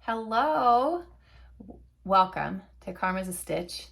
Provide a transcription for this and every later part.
Hello, welcome to Karma's a Stitch.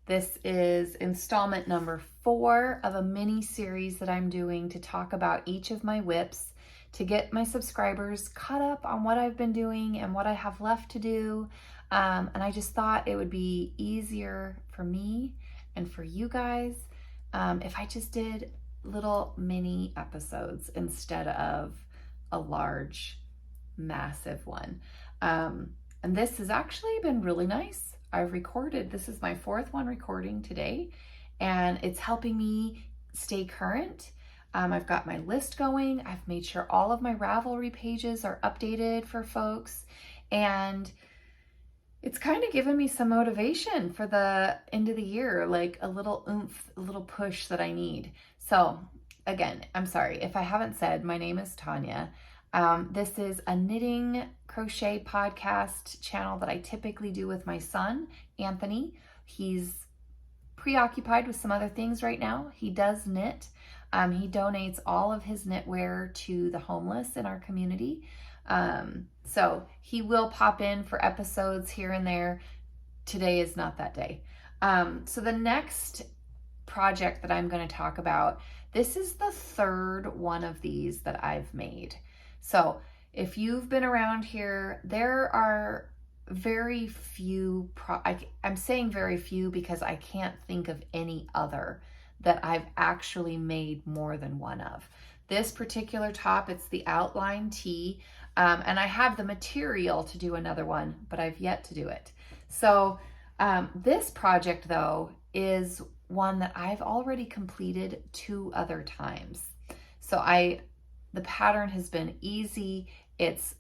This is installment number 4 of a mini series that I'm doing to talk about each of my WIPs to get my subscribers caught up on what I've been doing and what I have left to do. And I just thought it would be easier for me and for you guys if I just did little mini episodes instead of a large, massive one. And this has actually been really nice. I've recorded, this is my 4th one recording today, and it's helping me stay current. I've got my list going. I've made sure all of my Ravelry pages are updated for folks, and it's kind of given me some motivation for the end of the year, like a little oomph, a little push that I need. So again, I'm sorry if I haven't said, my name is Tonya. This is a knitting crochet podcast channel that I typically do with my son, Anthony. He's preoccupied with some other things right now. He does knit. He donates all of his knitwear to the homeless in our community. So he will pop in for episodes here and there. Today is not that day. So the next project that I'm going to talk about, this is the 3rd one of these that I've made. So if you've been around here, there are very few, I'm saying very few because I can't think of any other that I've actually made more than one of. This particular top, it's the outline tee, and I have the material to do another one, but I've yet to do it. So this project though is one that I've already completed 2 other times. So the pattern has been easy. It's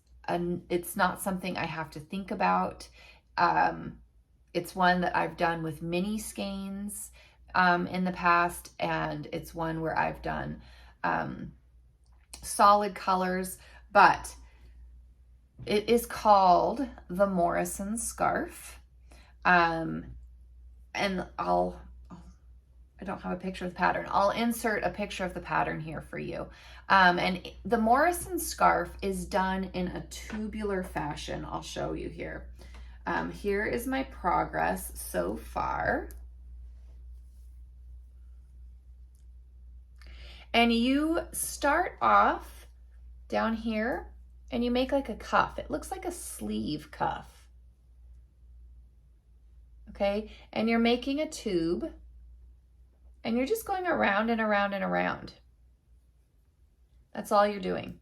not something I have to think about. It's one that I've done with mini skeins in the past, and it's one where I've done solid colors, but it is called the Morrison scarf. And I don't have a picture of the pattern. I'll insert a picture of the pattern here for you. And the Morrison scarf is done in a tubular fashion. I'll show you here. Here is my progress so far. And you start off down here and you make like a cuff. It looks like a sleeve cuff. Okay, and you're making a tube. And you're just going around and around and around. That's all you're doing.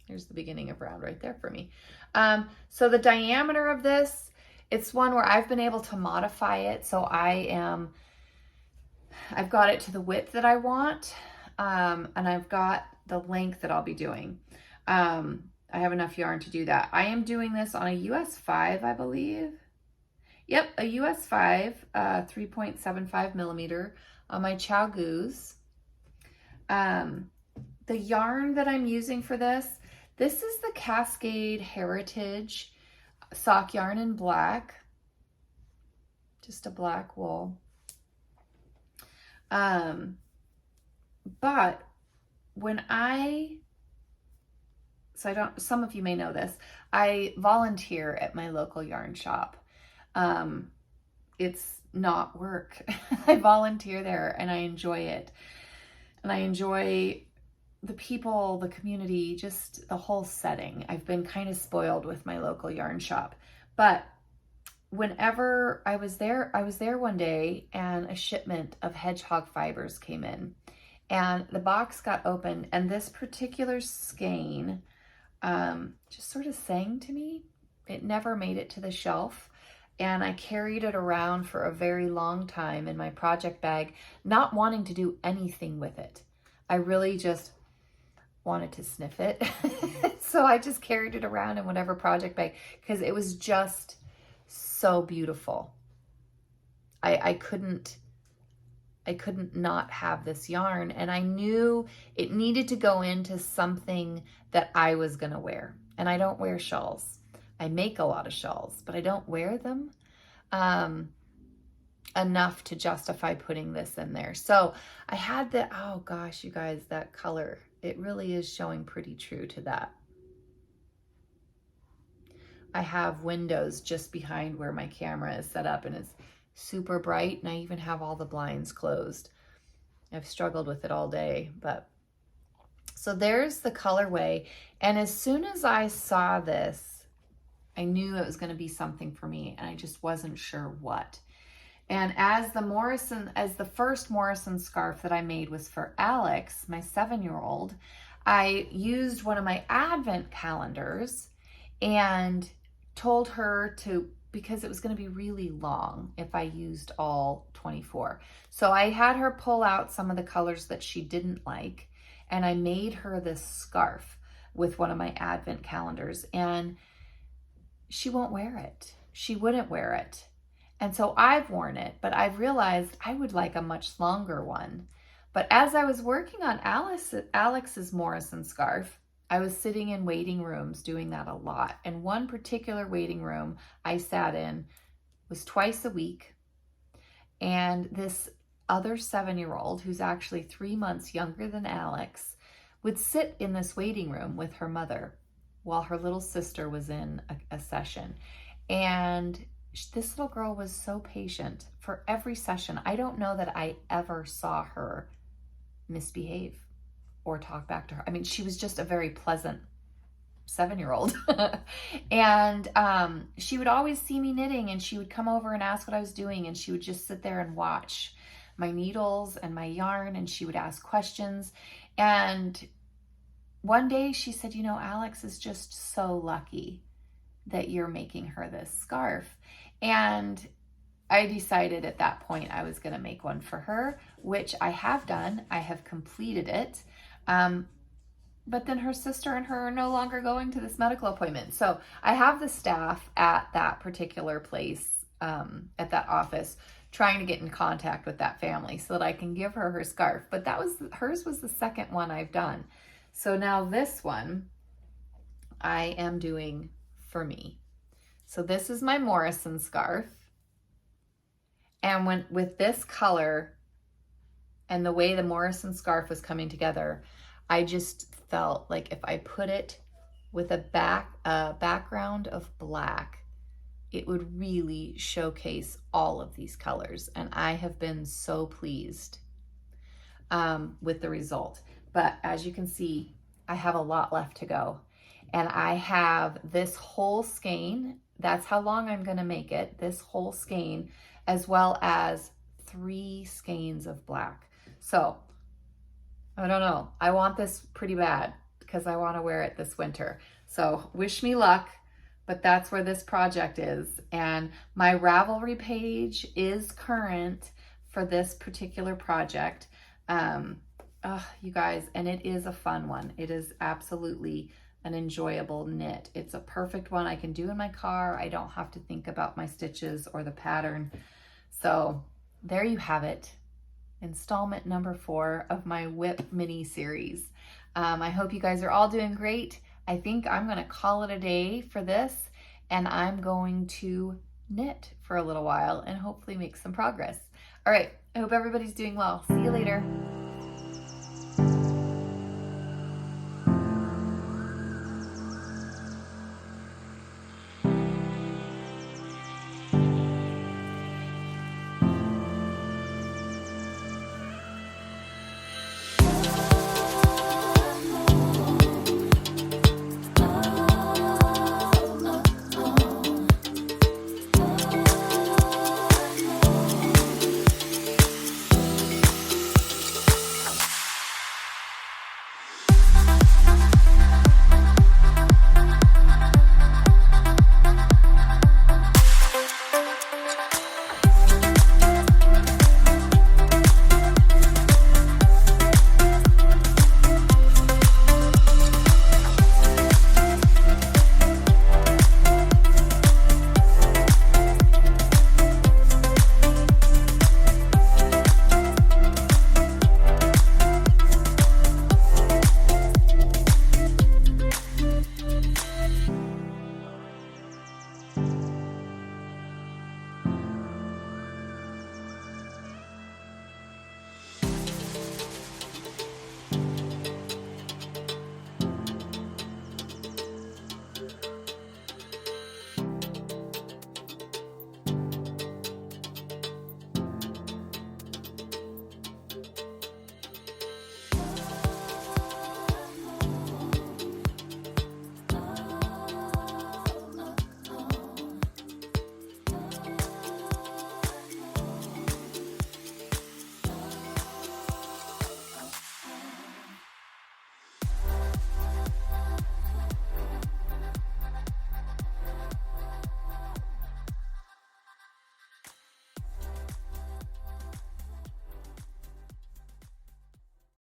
Here's the beginning of round right there for me. So the diameter of this, it's one where I've been able to modify it. So I've got it to the width that I want. And I've got the length that I'll be doing. I have enough yarn to do that. I am doing this on a US 5, I believe. Yep, a US 5, 3.75 millimeter on my Chow Goose. The yarn that I'm using for this is the Cascade Heritage sock yarn in black. Just a black wool. But when some of you may know this, I volunteer at my local yarn shop. It's not work. I volunteer there and I enjoy it. And I enjoy the people, the community, just the whole setting. I've been kind of spoiled with my local yarn shop. But whenever I was there one day and a shipment of hedgehog fibers came in and the box got opened and this particular skein just sort of sang to me. It never made it to the shelf. And I carried it around for a very long time in my project bag, not wanting to do anything with it. I really just wanted to sniff it. So I just carried it around in whatever project bag because it was just so beautiful. I couldn't not have this yarn, and I knew it needed to go into something that I was gonna wear. And I don't wear shawls. I make a lot of shawls, but I don't wear them enough to justify putting this in there. So I had the, oh gosh, you guys, that color, it really is showing pretty true to that. I have windows just behind where my camera is set up, and it's super bright, and I even have all the blinds closed. I've struggled with it all day, but so there's the colorway. And as soon as I saw this, I knew it was going to be something for me, and I just wasn't sure what. And as the first Morrison scarf that I made was for Alex, my 7-year-old, I used one of my advent calendars and told her to, because it was going to be really long if I used all 24. So I had her pull out some of the colors that she didn't like, and I made her this scarf with one of my advent calendars, and she won't wear it. She wouldn't wear it. And so I've worn it, but I've realized I would like a much longer one. But as I was working on Alex's Morrison scarf, I was sitting in waiting rooms doing that a lot. And one particular waiting room I sat in was twice a week. And this other 7-year-old, who's actually 3 months younger than Alex, would sit in this waiting room with her mother while her little sister was in a session. And this little girl was so patient for every session. I don't know that I ever saw her misbehave or talk back to her. I mean, she was just a very pleasant 7-year-old. And she would always see me knitting, and she would come over and ask what I was doing, and she would just sit there and watch my needles and my yarn, and she would ask questions. And one day she said, you know, Alex is just so lucky that you're making her this scarf. And I decided at that point I was going to make one for her, which I have done. I have completed it. But then her sister and her are no longer going to this medical appointment. So I have the staff at that particular place, at that office, trying to get in contact with that family so that I can give her her scarf. But hers was the second one I've done. So now this one I am doing for me. So this is my Morrison scarf. And with this color and the way the Morrison scarf was coming together, I just felt like if I put it with a background of black, it would really showcase all of these colors. And I have been so pleased with the result. But as you can see, I have a lot left to go. And I have this whole skein. That's how long I'm going to make it, this whole skein, as well as 3 skeins of black. So I don't know. I want this pretty bad because I want to wear it this winter. So wish me luck, but that's where this project is. And my Ravelry page is current for this particular project. You guys, and it is a fun one. It is absolutely an enjoyable knit. It's a perfect one I can do in my car. I don't have to think about my stitches or the pattern. So there you have it. Installment number 4 of my WIP mini series. I hope you guys are all doing great. I think I'm going to call it a day for this, and I'm going to knit for a little while and hopefully make some progress. All right. I hope everybody's doing well. See you later.